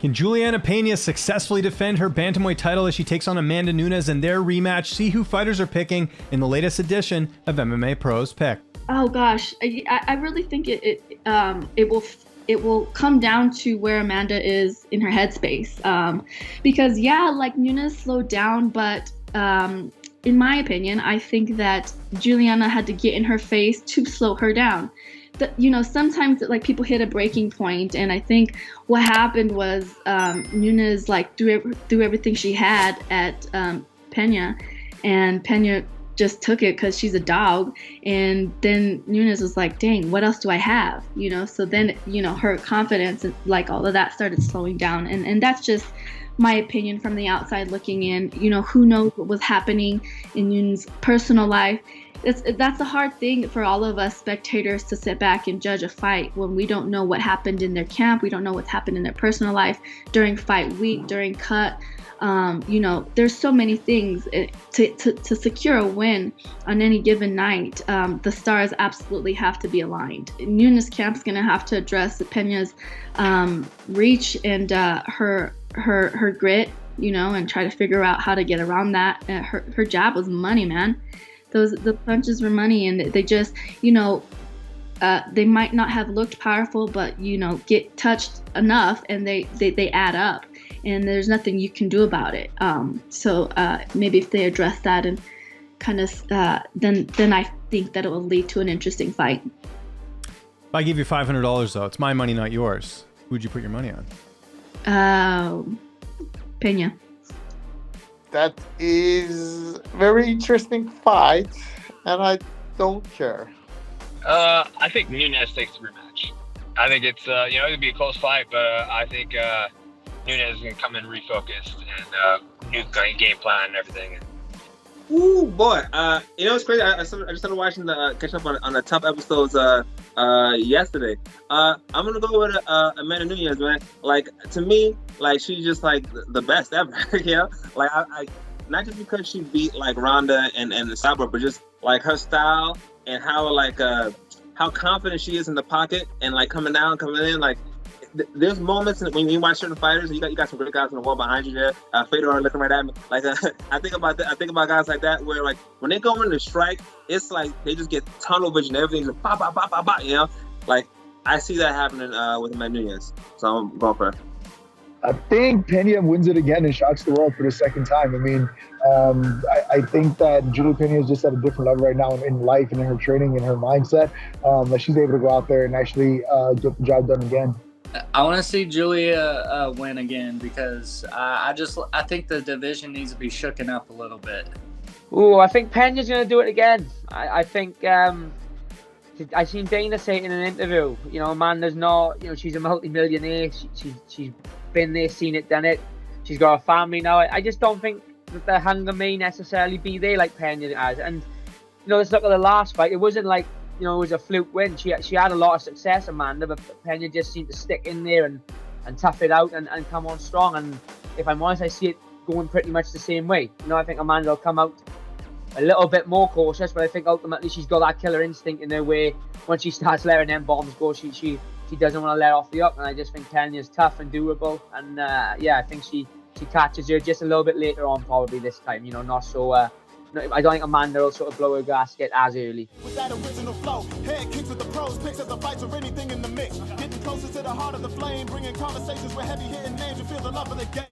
Can Julianna Pena successfully defend her bantamweight title as she takes on Amanda Nunes in their rematch? See who fighters are picking in the latest edition of MMA Pros Pick. Oh gosh, I really think it will come down to where Amanda is in her headspace. Because like Nunes slowed down, but in my opinion, I think that Julianna had to get in her face to slow her down. Sometimes like people hit a breaking point, and I think what happened was Nunes like threw everything she had at Pena, and Pena just took it because she's a dog. And then Nunes was like, dang, what else do I have? So then her confidence and like all of that started slowing down, and that's just my opinion from the outside looking in. Who knows what was happening in Nunes' personal life. That's a hard thing for all of us spectators to sit back and judge a fight when we don't know what happened in their camp. We don't know what's happened in their personal life during fight week, during cut. There's so many things to secure a win on any given night. The stars absolutely have to be aligned. Nunes' camp's going to have to address Pena's reach and her grit, and try to figure out how to get around that. Her jab was money, man. The punches were money, and they just, they might not have looked powerful, but get touched enough, and they add up, and there's nothing you can do about it. So maybe if they address that and kind of, then I think that it will lead to an interesting fight. If I give you $500 though, it's my money, not yours. Who'd you put your money on? Pena. That is very interesting fight, and I don't care. I think Nunes takes the rematch. I think it's it'll be a close fight, but I think Nunes is gonna come in refocused and new game plan and everything. Ooh boy, it's crazy. I just started watching catching up on the top episodes yesterday. I'm gonna go with Amanda Nunes, man. Like, to me, like, she's just like the best ever. Like I not just because she beat like Ronda and Cyborg, but just like her style and how confident she is in the pocket and like coming in. Like, there's moments when you watch certain fighters, and you got some great guys on the wall behind you there. Fedor looking right at me. Like, I think about that. I think about guys like that where like when they go in to strike, it's like they just get tunnel vision. Everything's like pop, pop, pop, pop, pop. Like, I see that happening with Amanda Nunes. So I'm going for her. I think Pena wins it again and shocks the world for the second time. I mean, I think that Julia Pena is just at a different level right now in life and in her training and her mindset. That she's able to go out there and actually get the job done again. I want to see Julia win again because I think the division needs to be shooken up a little bit. Ooh, I think Pena's going to do it again. I think I seen Dana say it in an interview. Amanda's not, she's a multi-millionaire. She's been there, seen it, done it. She's got a family now. I just don't think that the hunger may necessarily be there like Pena has. And let's look at the last fight. It wasn't like it was a fluke win. She had a lot of success, Amanda, but Pena just seemed to stick in there and tough it out and come on strong. And if I'm honest, I see it going pretty much the same way. I think Amanda will come out a little bit more cautious, but I think ultimately she's got that killer instinct in her way. When she starts letting them bombs go, she doesn't want to let off the up. And I just think Pena's tough and doable. And I think she catches her just a little bit later on, probably this time. Not so. I don't think Amanda will sort of blow her gasket as early. With that original flow, head kicks with the pros, picks of the fights or anything in the mix. Getting closer to the heart of the flame, bringing conversations with heavy hitting names. You feel the love of the game.